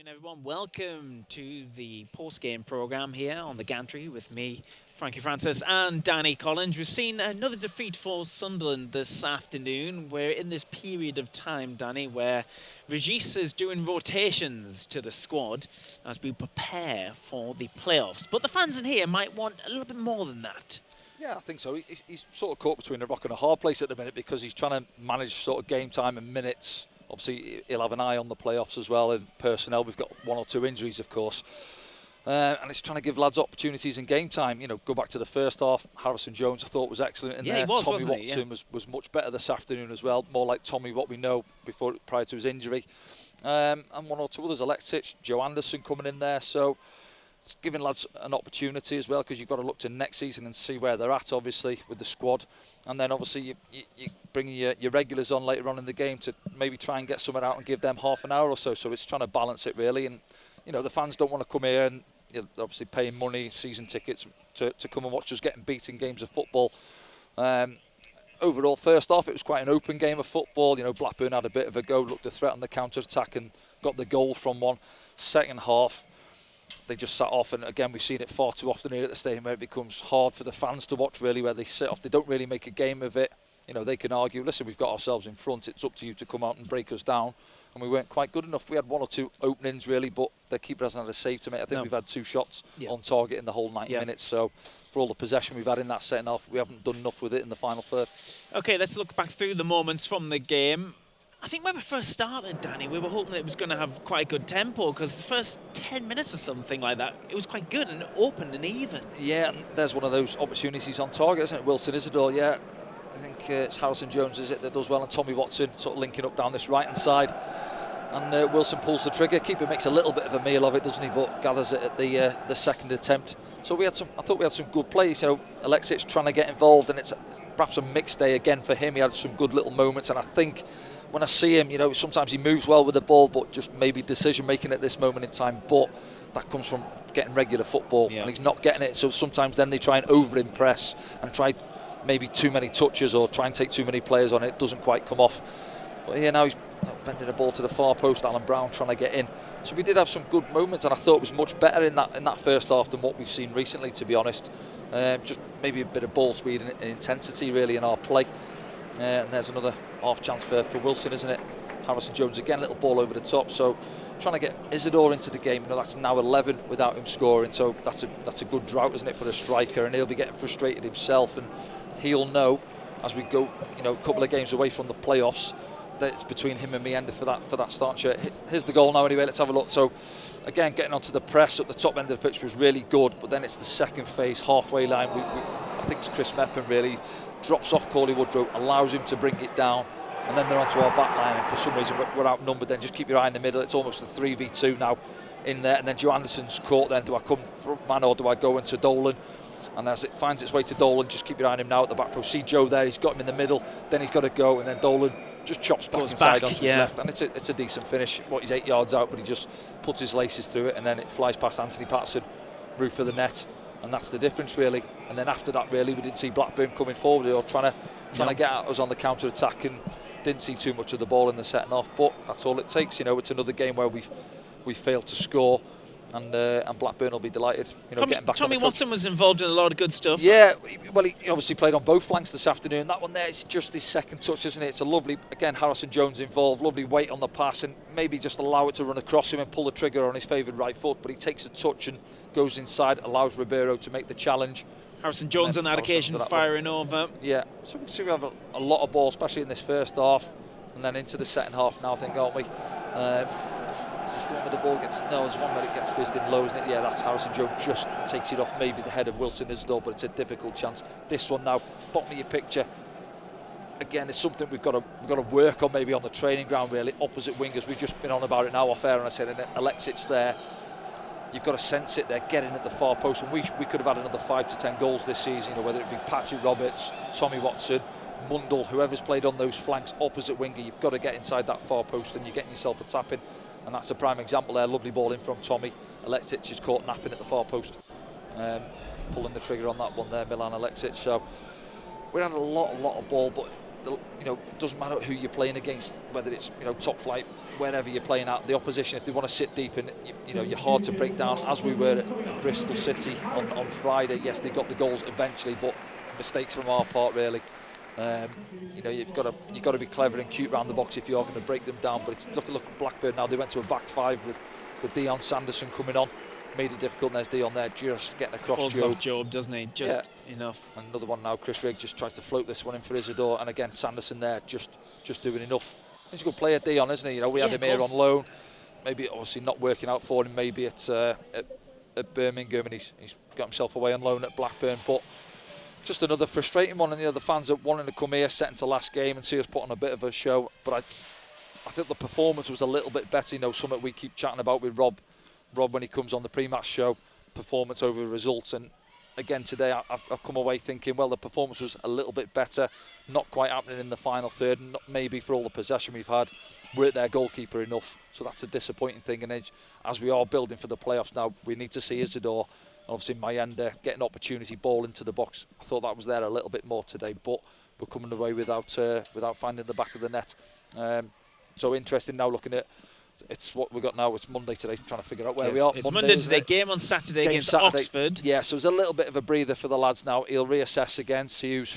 afternoon, everyone. Welcome to the post-game programme here on the gantry with me, Frankie Francis, and Danny Collins. We've seen another defeat for Sunderland this afternoon. We're in this period of time, Danny, where Regis is doing rotations to the squad as we prepare for the playoffs. But the fans in here might want a little bit more than that. Yeah, I think so. He's sort of caught between a rock and a hard place at the minute because he's trying to manage sort of game time and minutes. Obviously, he'll have an eye on the playoffs as well and personnel. We've got one or two injuries, of course. And it's trying to give lads opportunities in game time. You know, go back to the first half. Harrison Jones, I thought, was excellent in there. He was, Tommy wasn't he? Watson was much better this afternoon as well. More like Tommy, what we know prior to his injury. And one or two others, Alexic, Joe Anderson coming in there. So it's giving lads an opportunity as well, because you've got to look to next season and see where they're at, obviously, with the squad. And then obviously you bring your regulars on later on in the game to maybe try and get someone out and give them half an hour or so. So it's trying to balance it really. And you know, the fans don't want to come here and obviously paying money, season tickets to come and watch us getting beat in games of football. Overall, first half, it was quite an open game of football. You know, Blackburn had a bit of a go, looked to threaten the counter-attack and got the goal from one. Second half, they just sat off, and again we've seen it far too often here at the stadium where it becomes hard for the fans to watch really, where they sit off, they don't really make a game of it. You know, they can argue, listen, we've got ourselves in front, it's up to you to come out and break us down, and we weren't quite good enough. We had one or two openings really, but the keeper hasn't had a save to make. I think we've had two shots on target in the whole 90 minutes, so for all the possession we've had in that second half, we haven't done enough with it in the final third. Okay, let's look back through the moments from the game. I think when we first started, Danny, we were hoping that it was going to have quite a good tempo, because the first 10 minutes or something like that, it was quite good and open and even. Yeah, and there's one of those opportunities on target, isn't it? Wilson Isidore, yeah. I think it's Harrison Jones, is it, that does well, and Tommy Watson sort of linking up down this right-hand side. And Wilson pulls the trigger. Keeper makes a little bit of a meal of it, doesn't he? But gathers it at the second attempt. So I thought we had some good plays. You know, Alexic trying to get involved, and it's perhaps a mixed day again for him. He had some good little moments, and I think when I see him, you know, sometimes he moves well with the ball, but just maybe decision making at this moment in time. But that comes from getting regular football, and he's not getting it. So sometimes then they try and over impress and try maybe too many touches or try and take too many players on it. It doesn't quite come off. But here now he's bending the ball to the far post. Alan Brown trying to get in. So we did have some good moments, and I thought it was much better in that first half than what we've seen recently, to be honest. Just maybe a bit of ball speed and intensity really in our play. And there's another half chance for Wilson, isn't it? Harrison Jones again, little ball over the top. So trying to get Isidore into the game. You know, that's now 11 without him scoring. So that's a good drought, isn't it, for a striker? And he'll be getting frustrated himself, and he'll know as we go, you know, a couple of games away from the playoffs, that it's between him and me ended for that starting shirt. Here's the goal now anyway, let's have a look. So again, getting onto the press at the top end of the pitch was really good, but then it's the second phase, halfway line. I think it's Chris Meppen really drops off Corley Woodrow, allows him to bring it down, and then they're onto our back line, and for some reason we're outnumbered. Then just keep your eye in the middle. It's almost a 3v2 now in there, and then Joe Anderson's caught. Then do I come front man or do I go into Dolan? And as it finds its way to Dolan, just keep your eye on him now at the back post. See Joe there, he's got him in the middle, then he's got to go, and then Dolan just chops back inside onto his left, and it's a decent finish. He's 8 yards out, but he just puts his laces through it, and then it flies past Anthony Patterson, roof of the net, and that's the difference really. And then after that, really, we didn't see Blackburn coming forward or trying to get at us on the counter attack, and didn't see too much of the ball in the second half. But that's all it takes. You know, it's another game where we failed to score. And Blackburn will be delighted, you know, getting back on the Tommy Watson was involved in a lot of good stuff. Yeah, well, he obviously played on both flanks this afternoon. That one there is just his second touch, isn't it? It's a lovely, again, Harrison Jones involved, lovely weight on the pass, and maybe just allow it to run across him and pull the trigger on his favoured right foot. But he takes a touch and goes inside, allows Ribeiro to make the challenge. Harrison Jones on that occasion firing over. Yeah, so we see we have a lot of ball, especially in this first half, and then into the second half now, I think, aren't we? Is this the one where the ball gets... No, there's one where it gets fizzed in low, isn't it? Yeah, that's Harrison Jones, just takes it off maybe the head of Wilson Isidore, but it's a difficult chance. This one now, bottom of your picture. Again, it's something we've got to work on maybe on the training ground, really. Opposite wingers, we've just been on about it now off air, and I said, and Alexic's there. You've got to sense it. They're getting at the far post, and we could have had another 5 to 10 goals this season, you know, whether it be Patrick Roberts, Tommy Watson, Mundle, whoever's played on those flanks, opposite winger. You've got to get inside that far post, and you're getting yourself a tap-in. And that's a prime example there. Lovely ball in from Tommy. Alexic is caught napping at the far post. Pulling the trigger on that one there, Milan Alexic. So we had a lot of ball, but you know, it doesn't matter who you're playing against, whether it's, you know, top flight wherever you're playing at, the opposition, if they want to sit deep, and you're hard to break down, as we were at Bristol City on Friday. Yes, they got the goals eventually, but mistakes from our part really. You've got to be clever and cute around the box if you are going to break them down. But look at Blackburn now. They went to a back five with Dion Sanderson coming on, made it difficult. And there's Dion there just getting across Job, doesn't he? Just enough. And another one now. Chris Rigg just tries to float this one in for Isidore, and again Sanderson there just doing enough. He's a good player, Dion, isn't he? We had him here on loan. Maybe obviously not working out for him. Maybe at Birmingham, and he's got himself away on loan at Blackburn. But just another frustrating one, and the fans are wanting to come here, set into last game, and see us put on a bit of a show. But I think the performance was a little bit better. Something we keep chatting about with Rob when he comes on the pre-match show, performance over results. And again today, I've come away thinking, well, the performance was a little bit better, not quite happening in the final third, and not maybe for all the possession we've had, weren't their goalkeeper enough. So that's a disappointing thing. And as we are building for the playoffs now, we need to see Isidore, obviously Mayenda, get an opportunity, ball into the box. I thought that was there a little bit more today, but we're coming away without finding the back of the net. So interesting now looking at. It's what we got now. It's Monday today, trying to figure out where we are. It's Monday today. Game on Saturday against Oxford. Yeah, so it's a little bit of a breather for the lads now. He'll reassess again, see who's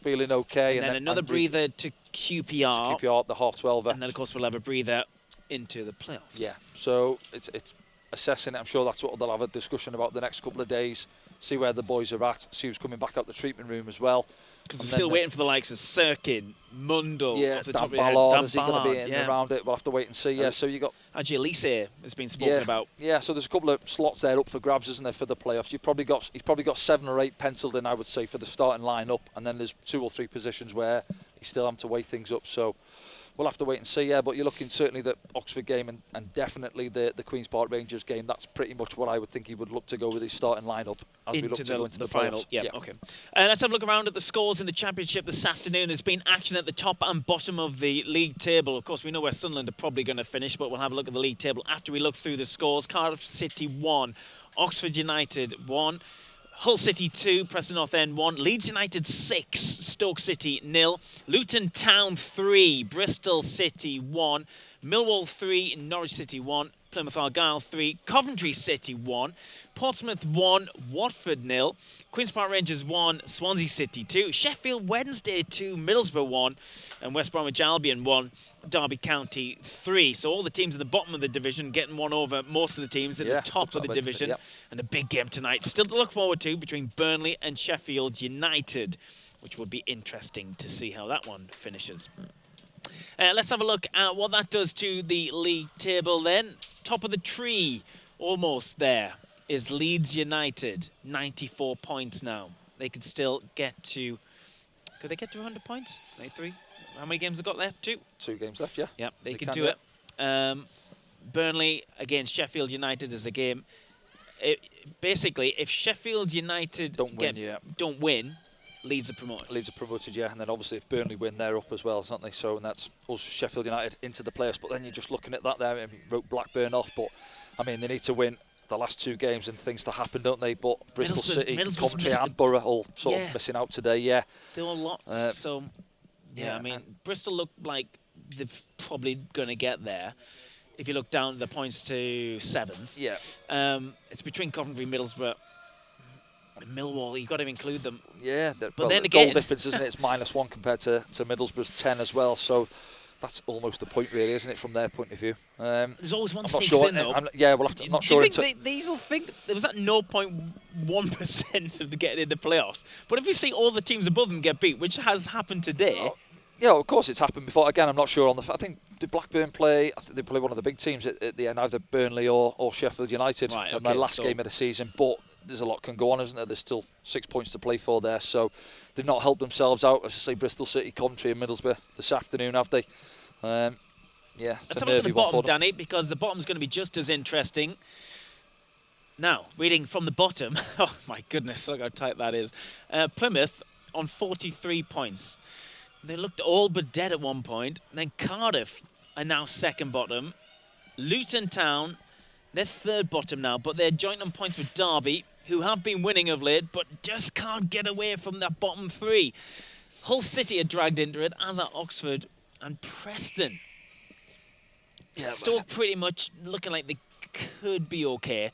feeling okay. And then another breather to QPR. To QPR, the half 12er. And then, of course, we'll have a breather into the playoffs. Yeah, so it's assessing it. I'm sure that's what they'll have a discussion about the next couple of days. See where the boys are at. See who's coming back out the treatment room as well. Because we're still waiting for the likes of Sirkin, Mundell, off the top of your Ballard, head. is he going to be in around it? We'll have to wait and see. Yeah, so you got Ajay Elise has been spoken about. Yeah, so there's a couple of slots there up for grabs, isn't there, for the playoffs? He's probably got 7 or 8 penciled in, I would say, for the starting line-up, and then there's 2 or 3 positions where he's still having to weigh things up. So we'll have to wait and see. Yeah, but you're looking certainly the Oxford game and definitely the Queen's Park Rangers game. That's pretty much what I would think he would look to go with his starting line-up as we look to go into the final. playoffs. Yeah, okay. Let's have a look around at the scores in the Championship this afternoon. There's been action at the top and bottom of the league table. Of course, we know where Sunderland are probably going to finish, but we'll have a look at the league table after we look through the scores. Cardiff City 1, Oxford United 1, Hull City 2, Preston North End 1, Leeds United 6, Stoke City 0, Luton Town 3, Bristol City 1, Millwall 3, Norwich City 1, Plymouth Argyle 3, Coventry City 1, Portsmouth 1, Watford 0, Queen's Park Rangers 1, Swansea City 2, Sheffield Wednesday 2, Middlesbrough 1, and West Bromwich Albion 1, Derby County 3. So all the teams at the bottom of the division getting one over most of the teams at the top of the division. And a big game tonight still to look forward to between Burnley and Sheffield United, which would be interesting to see how that one finishes. Let's have a look at what that does to the league table then. Top of the tree, almost there, is Leeds United, 94 points now. They could still get to... Could they get to 100 points? 93? How many games have got left? 2? 2 games left, yeah. Yeah, they can do it. Burnley against Sheffield United is a game. Basically, if Sheffield United don't win, Leeds are promoted. Leeds are promoted, yeah, and then obviously if Burnley win, they're up as well, aren't they? So, and that's also Sheffield United into the playoffs. But then you're just looking at that there. I mean, wrote Blackburn off, but I mean they need to win the last 2 games and things to happen, don't they? But Bristol City, Coventry, and Borough all sort of missing out today. Yeah, they all lost. So, I mean, Bristol look like they're probably going to get there. If you look down the points to 7th, it's between Coventry, Middlesbrough. Millwall, you've got to include them. Yeah, but then the again, goal difference, isn't it? It's -1 compared to Middlesbrough's 10 as well. So that's almost the point, really, isn't it, from their point of view? There's always one sneaks in, though. We'll have to. Not sure. Do you think these will think there was that 0.1% of the getting in the playoffs? But if you see all the teams above them get beat, which has happened today. Yeah, of course it's happened before. Again, I'm not sure on the. I think did Blackburn play? I think they play one of the big teams at the end, either Burnley or Sheffield United in their last game of the season. But there's a lot can go on, isn't there? There's still 6 points to play for there, so they've not helped themselves out. As I say, Bristol City, Coventry, and Middlesbrough this afternoon, have they? Let's have a look at the bottom, Danny, because the bottom's going to be just as interesting. Now, reading from the bottom, oh my goodness, look how tight that is. Plymouth on 43 points. They looked all but dead at one point. Then Cardiff are now second bottom. Luton Town, they're third bottom now, but they're joint on points with Derby, who have been winning of late, but just can't get away from that bottom 3. Hull City are dragged into it, as are Oxford and Preston. Yeah, Stoke pretty much looking like they could be okay.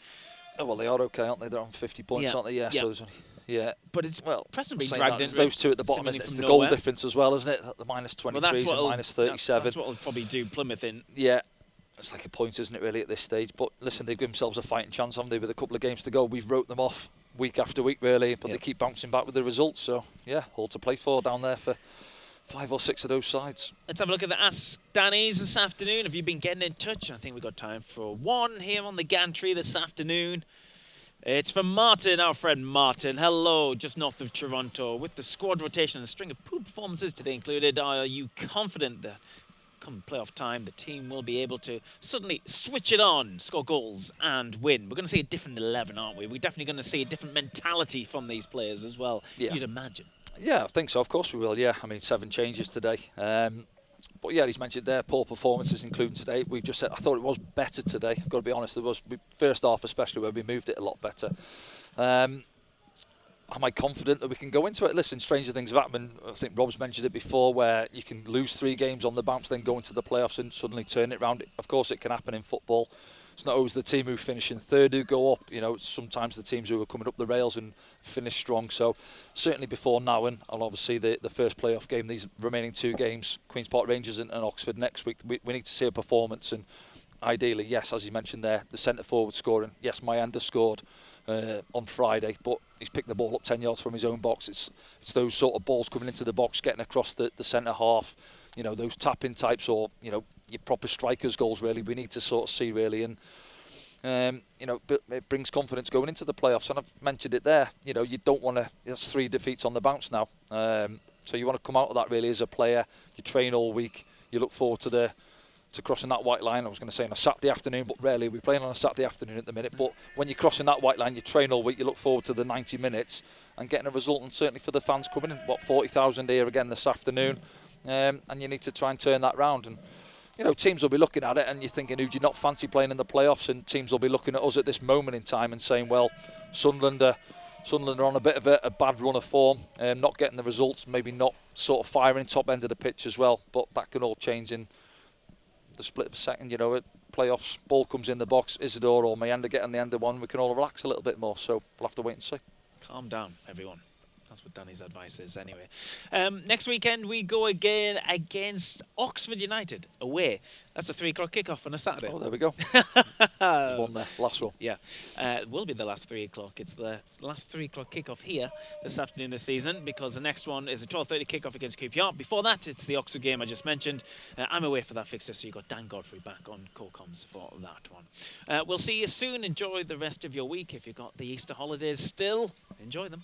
Oh, well, they are okay, aren't they? They're on 50 points, aren't they? Yeah. So yeah. But it's Preston being saying dragged that, into those two at the bottom, isn't it? It's the goal difference as well, isn't it? The minus 23 and minus 37. That's what will probably do Plymouth in. Yeah. It's like a point, isn't it, really, at this stage? But listen, they've given themselves a fighting chance, haven't they, with a couple of games to go. We've wrote them off week after week, really, but they keep bouncing back with the results. So, yeah, all to play for down there for 5 or 6 of those sides. Let's have a look at the Ask Danny's this afternoon. Have you been getting in touch? I think we've got time for one here on the gantry this afternoon. It's from Martin, our friend Martin. Hello, just north of Toronto. With the squad rotation and a string of poor performances today included, are you confident that come playoff time, the team will be able to suddenly switch it on, score goals and win? We're going to see a different 11, aren't we? We're definitely going to see a different mentality from these players as well, you'd imagine. Yeah, I think so. Of course we will, yeah. I mean, 7 changes today. But yeah, he's mentioned there, poor performances including today. We've just said, I thought it was better today. I've got to be honest, it was first half especially where we moved it a lot better. Am I confident that we can go into it? Listen, stranger things have happened. I think Rob's mentioned it before, where you can lose 3 games on the bounce, then go into the playoffs and suddenly turn it around. Of course, it can happen in football. It's not always the team who finish in third who go up. You know, it's sometimes the teams who are coming up the rails and finish strong. So certainly before now, and I'll obviously the first playoff game, these remaining 2 games, Queen's Park Rangers and Oxford next week, we need to see a performance. And ideally, yes, as you mentioned there, the centre forward scoring. Yes, Mayanda scored on Friday, but he's picked the ball up 10 yards from his own box. It's those sort of balls coming into the box, getting across the centre half. You know, those tap-in types, or you know, your proper strikers' goals. Really, we need to sort of see really, and you know, it brings confidence going into the playoffs. And I've mentioned it there. You know, you don't want to. That's 3 defeats on the bounce now. So you want to come out of that really as a player. You train all week. You look forward to crossing that white line. I was going to say on a Saturday afternoon, but rarely we're playing on a Saturday afternoon at the minute. But when you're crossing that white line, you train all week. You look forward to the 90 minutes and getting a result. And certainly for the fans coming in, 40,000 here again this afternoon. And you need to try and turn that round. And you know, teams will be looking at it and you're thinking, who do you not fancy playing in the playoffs? And teams will be looking at us at this moment in time and saying, well, Sunderland are on a bit of a bad run of form, not getting the results, maybe not sort of firing top end of the pitch as well. But that can all change in the split of a second. You know, at playoffs, ball comes in the box, Isidore or Mayanda get on the end of one, we can all relax a little bit more. So we'll have to wait and see. Calm down, everyone. That's what Danny's advice is anyway. Next weekend we go again against Oxford United away. That's a 3 o'clock kickoff on a Saturday. Oh, there we go. One there, last one. Yeah, it will be the last 3 o'clock. It's the last 3 o'clock kickoff here this afternoon this season, because the next one is a 12:30 kickoff against QPR. Before that, it's the Oxford game I just mentioned. I'm away for that fixture, so you've got Dan Godfrey back on co-coms for that one. We'll see you soon. Enjoy the rest of your week. If you've got the Easter holidays still, enjoy them.